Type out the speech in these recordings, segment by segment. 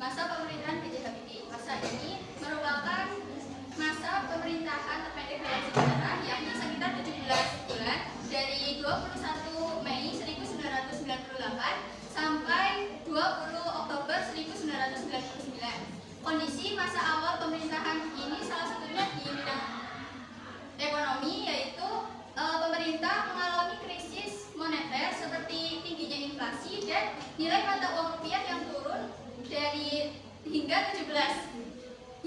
Masa pemerintahan B.J. Habibie. Masa ini merupakan masa pemerintahan terpendek dalam sejarah, yakni sekitar 17 bulan dari 21 Mei 1998 sampai 20 Oktober 1999. Kondisi masa awal pemerintahan ini salah satunya di bidang ekonomi, yaitu pemerintah mengalami krisis moneter seperti tingginya inflasi dan nilai mata uang rupiah yang turun dari hingga 15.000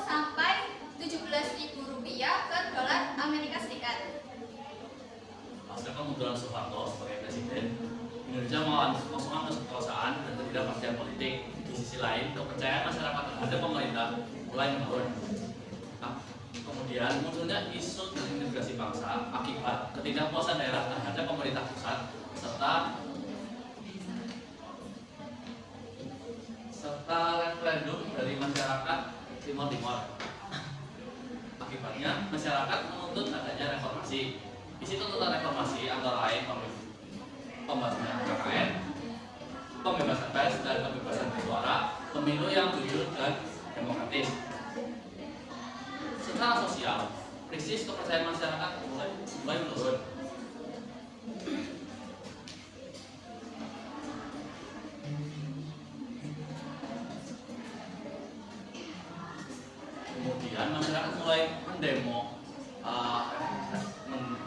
sampai 17.000 rupiah per dolar Amerika Serikat. Pasca kemunduran Soeharto sebagai presiden, Indonesia mengalami kekosongan kekuasaan dan ketidakpastian politik. Di sisi lain, kepercayaan masyarakat terhadap pemerintah mulai menurun. Kemudian munculnya isu terintegrasi bangsa akibat ketidakpuasan daerah terhadap pemerintah pusat serta referendum dari masyarakat Timur Timur. Akibatnya masyarakat menuntut adanya reformasi. Isi tuntutan reformasi antara lain pembahasan KKN, pembebasan pers dan kebebasan bersuara, pemilu yang jujur dan demokratis. Secara sosial, krisis kepercayaan masyarakat mulai menurun. Kemudian masyarakat mulai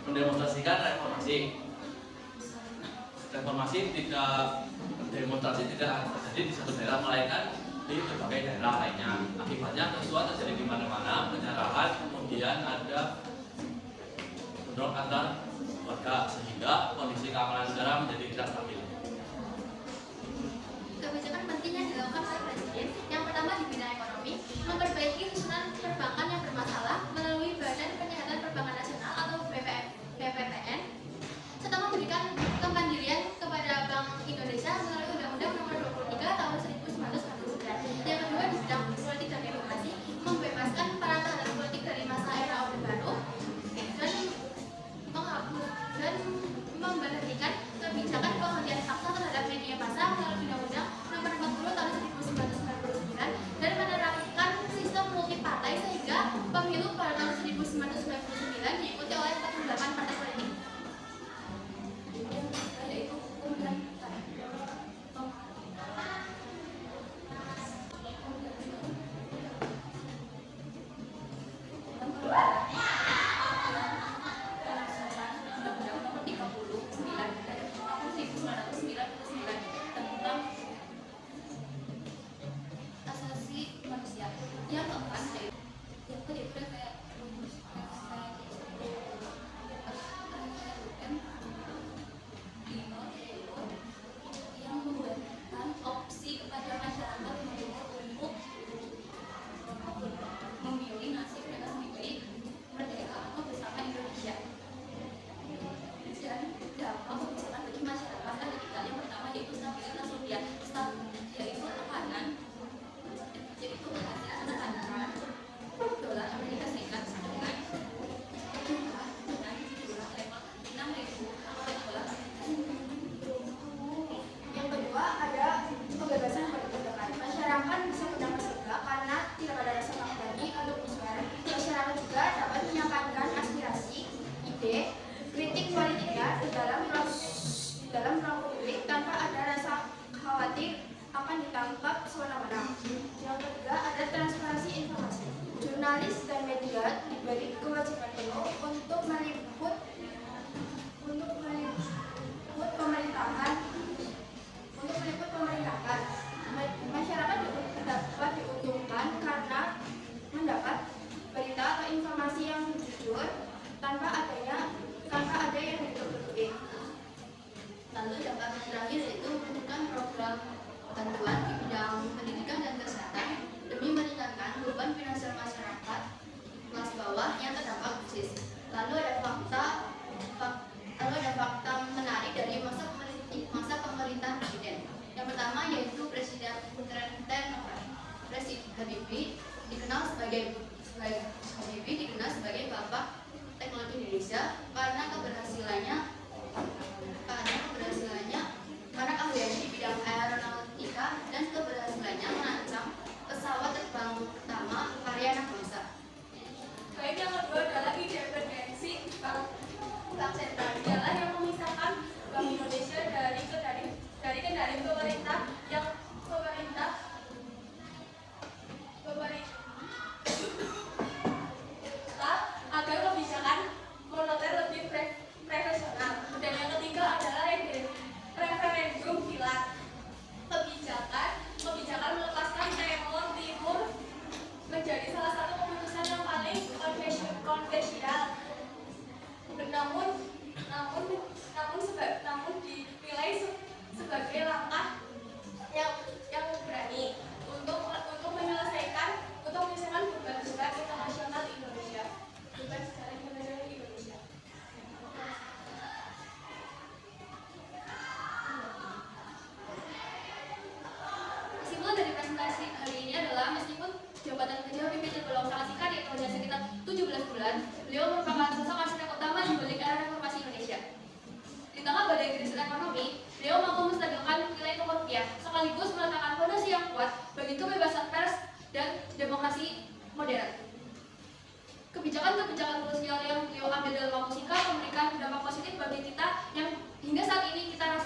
mendemonstrasikan reformasi. Demonstrasi tidak terjadi di satu daerah, melainkan di berbagai daerah lainnya. Akibatnya kerusuhan terjadi di mana-mana, penyerahan, kemudian ada bentrok antar warga sehingga kondisi keamanan negara menjadi tidak stabil. Kebijakan penting yang dilakukan oleh Presiden yang pertama di bidang ekonomi, memperbaiki susunan perbankan yang bermasalah melalui Badan Penyihatan Perbankan Nasional atau BPPN, serta memberikan kemandirian kepada Bank Indonesia melalui Undang-Undang Nomor 23 Tahun 1999. Yang kedua di bidang politik dan demokrasi, membebaskan para tahanan politik dari masa era Orde Baru dan memberhentikan kebijakan penghentian paksa terhadap media massa melalui Undang-Undang Nomor 40 Tahun 1999 dan menerapkan sistem multipartai sehingga pemilu pada tahun 1999 diikuti oleh 48 partai politik. Jurnalis dan media diberi kewajiban penuh untuk meliput pemerintahan. Masyarakat dapat diuntungkan karena mendapat berita atau informasi yang jujur tanpa ada yang ditutup-tutupi. Lalu dampak terakhir yaitu menentukan program bantuan di bidang pendidikan dan kesehatan demi meningkatkan beban finansial masyarakat kelas bawah yang terdampak krisis. Lalu ada fakta menarik dari masa pemerintahan presiden. Yang pertama yaitu Presiden Habibie dikenal sebagai Bapak Teknologi Indonesia karena keahliannya di bidang aeronautika dan ekonomi, beliau mampu menstabilkan nilai tukar rupiah, sekaligus meletakkan fondasi yang kuat bagi kebebasan pers dan demokrasi modern. Kebijakan-kebijakan sosial yang beliau ambil dalam waktu singkat memberikan dampak positif bagi kita yang hingga saat ini kita rasakan